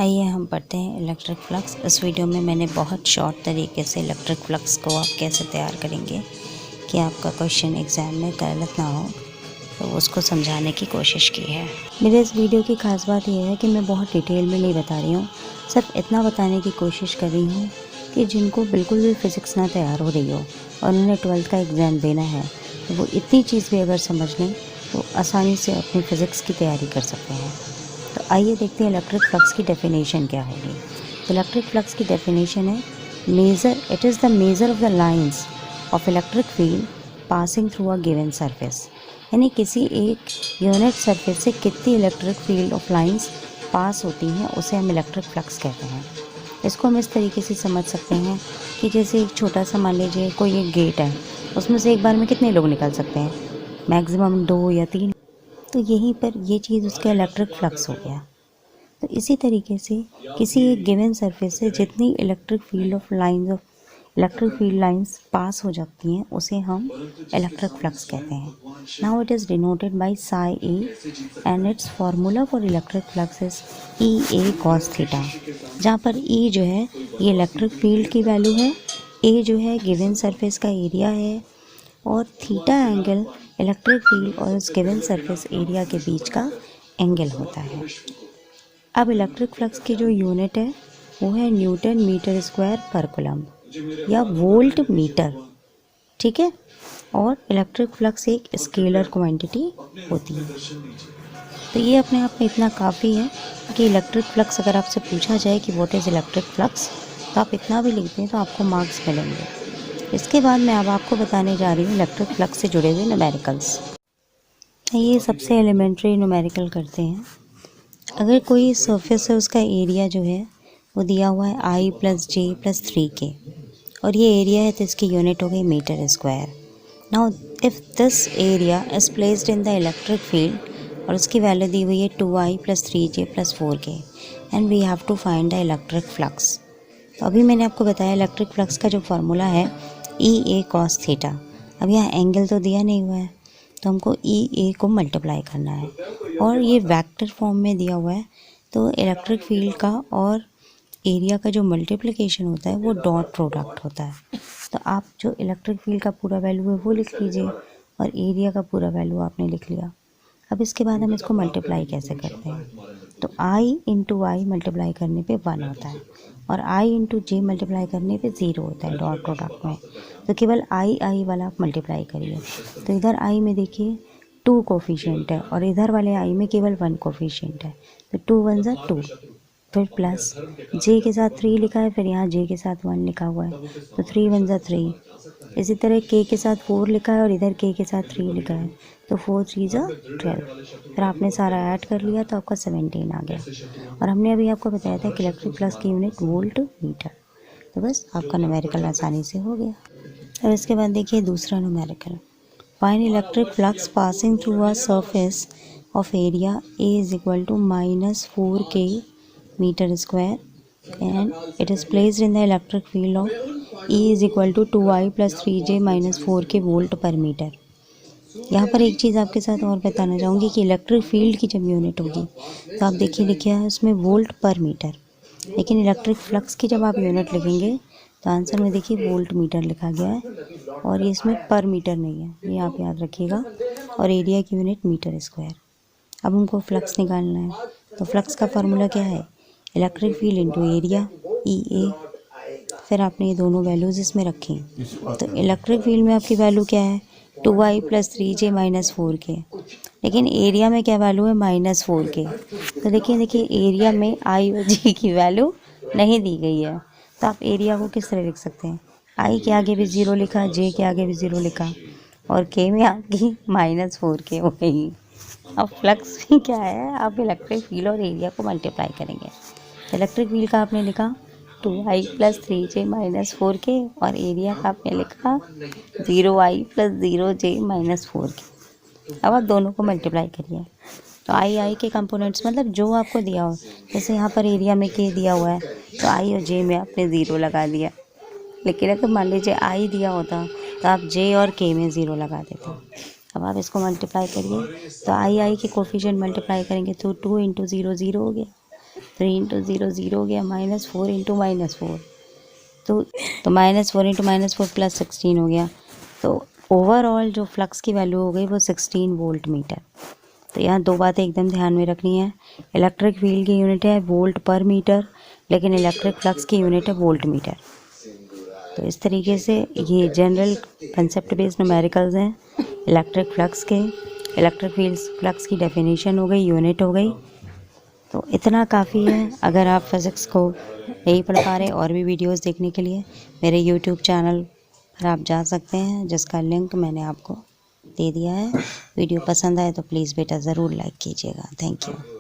आइए हम पढ़ते हैं इलेक्ट्रिक फ्लक्स। इस वीडियो में मैंने बहुत शॉर्ट तरीके से इलेक्ट्रिक फ्लक्स को आप कैसे तैयार करेंगे कि आपका क्वेश्चन एग्ज़ाम में गलत ना हो, तो उसको समझाने की कोशिश की है। मेरे इस वीडियो की ख़ास बात यह है कि मैं बहुत डिटेल में नहीं बता रही हूँ, सिर्फ इतना बताने की कोशिश कर रही हूँ कि जिनको बिल्कुल भी फ़िज़िक्स ना तैयार हो रही हो और उन्हें 12th का एग्ज़ाम देना है, तो वो इतनी चीज़ भी अगर समझ लें तो आसानी से अपनी फ़िज़िक्स की तैयारी कर सकते हैं। तो आइए देखते हैं इलेक्ट्रिक फ्लक्स की डेफिनेशन क्या होगी। तो इलेक्ट्रिक फ्लक्स की डेफिनेशन है it is the measure of the lines of electric field passing through a given surface. यानी किसी एक यूनिट सरफेस से कितनी electric field of lines pass होती हैं उसे हम इलेक्ट्रिक फ्लक्स कहते हैं। इसको हम इस तरीके से समझ सकते हैं कि जैसे एक छोटा सा मान लीजिए कोई एक गेट है, उसमें से एक बार में कितने लोग निकल सकते हैं, मैक्सिमम 2 या 3। तो यहीं पर ये चीज़ उसका इलेक्ट्रिक फ्लक्स हो गया। तो इसी तरीके से किसी एक गिवन सरफेस से जितनी इलेक्ट्रिक फील्ड लाइंस पास हो जाती हैं उसे हम इलेक्ट्रिक फ्लक्स कहते हैं। Now it is denoted by Sai A and it's formula for electric flux is E A cos theta, जहाँ पर ई जो है ये इलेक्ट्रिक फील्ड की वैल्यू है, ए जो है गिवन सरफेस का एरिया है और थीटा एंगल इलेक्ट्रिक फील्ड और उस गिवन सरफेस एरिया के बीच का एंगल होता है। अब इलेक्ट्रिक फ्लक्स की जो यूनिट है वो है न्यूटन मीटर स्क्वायर पर कूलम्ब या वोल्ट मीटर, ठीक है। और इलेक्ट्रिक फ्लक्स एक स्केलर क्वांटिटी होती है। तो ये अपने आप में इतना काफ़ी है कि इलेक्ट्रिक फ्लक्स अगर आपसे पूछा जाए कि व्हाट इज़ इलेक्ट्रिक फ्लक्स, तो आप इतना भी लिख दें तो आपको मार्क्स मिलेंगे। इसके बाद मैं अब आपको बताने जा रही हूँ इलेक्ट्रिक फ्लक्स से जुड़े हुए न्यूमेरिकल्स। ये सबसे एलिमेंट्री न्यूमेरिकल करते हैं। अगर कोई सरफेस है उसका एरिया जो है वो दिया हुआ है i + j + 3k और ये एरिया है तो इसकी यूनिट हो गई meter square. Now if this area is placed in the electric field और उसकी वैल्यू दी हुई है 2i + 3j + 4k and we have to find the electric flux. तो अभी मैंने आपको बताया इलेक्ट्रिक फ्लक्स का जो फार्मूला है ई ए कॉस थीटा। अब यहाँ एंगल तो दिया नहीं हुआ है तो हमको ई ए को मल्टीप्लाई करना है और ये वेक्टर फॉर्म में दिया हुआ है, तो इलेक्ट्रिक फील्ड का और एरिया का जो मल्टीप्लिकेशन होता है वो डॉट प्रोडक्ट होता है। तो आप जो इलेक्ट्रिक फील्ड का पूरा वैल्यू है वो लिख लीजिए और एरिया का पूरा वैल्यू आपने लिख लिया। अब इसके बाद हम इसको मल्टीप्लाई कैसे करते हैं, तो i इंटू आई मल्टीप्लाई करने पे 1 होता है और i इंटू जे मल्टीप्लाई करने पे 0 होता है डॉट प्रोडक्ट में। तो केवल i वाला आप मल्टीप्लाई करिए। तो इधर i में देखिए 2 कोफिशिएंट है और इधर वाले i में केवल 1 कोफिशिएंट है, तो 2 1 ज़ा 2, फिर प्लस j के साथ 3 लिखा है, फिर यहाँ j के साथ 1 लिखा हुआ है, तो 3 1 ज़ा 3। इसी तरह k के साथ 4 लिखा है और इधर k के साथ 3 लिखा है, तो 4 3 ज़ा 12। फिर आपने सारा ऐड कर लिया तो आपका 17 आ गया। और हमने अभी आपको बताया था कि इलेक्ट्रिक फ्लक्स की यूनिट वोल्ट मीटर। तो बस आपका न्यूमेरिकल आसानी से हो गया। और इसके बाद देखिए दूसरा numerical, find electric flux passing through a surface of area A is equal to -4k meter square and it is placed in the electric field of E is equal to 2i + 3j - 4k volt per meter. यहाँ पर एक चीज़ आपके साथ और बताना चाहूँगी कि electric field की जब यूनिट होगी तो आप देखिए लिखा है उसमें वोल्ट पर मीटर, लेकिन इलेक्ट्रिक फ्लक्स की जब आप यूनिट लिखेंगे तो आंसर में देखिए वोल्ट मीटर लिखा गया है और ये इसमें पर मीटर नहीं है, ये आप याद रखिएगा। और एरिया की यूनिट मीटर स्क्वायर। अब हमको फ्लक्स निकालना है, तो फ्लक्स का फार्मूला क्या है, इलेक्ट्रिक फील्ड इंटू एरिया ई ए। फिर आपने ये दोनों वैल्यूज़ इसमें रखी। तो इलेक्ट्रिक फील्ड में आपकी वैल्यू क्या है 2i + 3j - 4k, लेकिन एरिया में क्या वैल्यू है -4k। तो देखिए एरिया में i और j की वैल्यू नहीं दी गई है, तो आप एरिया को किस तरह लिख सकते हैं, i के आगे भी 0 लिखा, j के आगे भी 0 लिखा और k में आपकी -4k हो गई। अब फ्लक्स भी क्या है, आप इलेक्ट्रिक फील्ड और एरिया को मल्टीप्लाई करेंगे। इलेक्ट्रिक फील्ड का आपने लिखा 2i + 3j - 4k और एरिया का आपने लिखा 0i + 0j - 4k। अब आप दोनों को मल्टीप्लाई करिए। तो आई के कंपोनेंट्स मतलब जो आपको दिया हो, जैसे यहाँ पर एरिया में k दिया हुआ है तो i और j में आपने 0 लगा दिया, लेकिन अगर मान लीजिए i दिया होता तो आप j और k में 0 लगा देते। अब आप इसको मल्टीप्लाई करिए, तो आई के कोफिशिएंट मल्टीप्लाई करेंगे तो 2 × 0 0 हो गया, 3 इंटू 0 0 हो गया, -4 इंटू -4 तो -4 इंटू -4 प्लस 16 हो गया। तो ओवरऑल जो फ्लक्स की वैल्यू हो गई वो 16 वोल्ट मीटर। तो यहाँ दो बातें एकदम ध्यान में रखनी है। इलेक्ट्रिक फील्ड की यूनिट है वोल्ट पर मीटर, लेकिन इलेक्ट्रिक फ्लक्स की यूनिट है वोल्ट मीटर। तो इस तरीके से ये जनरल कंसेप्ट बेस्ड न्यूमेरिकल्स हैं इलेक्ट्रिक फ्लक्स के। इलेक्ट्रिक फील्ड फ्लक्स की डेफिनेशन हो गई, यूनिट हो गई। तो इतना काफ़ी है। अगर आप फिज़िक्स को नहीं पढ़ पा रहे और भी वीडियोस देखने के लिए मेरे यूट्यूब चैनल पर आप जा सकते हैं, जिसका लिंक मैंने आपको दे दिया है। वीडियो पसंद आए तो प्लीज़ बेटा ज़रूर लाइक कीजिएगा। Thank you.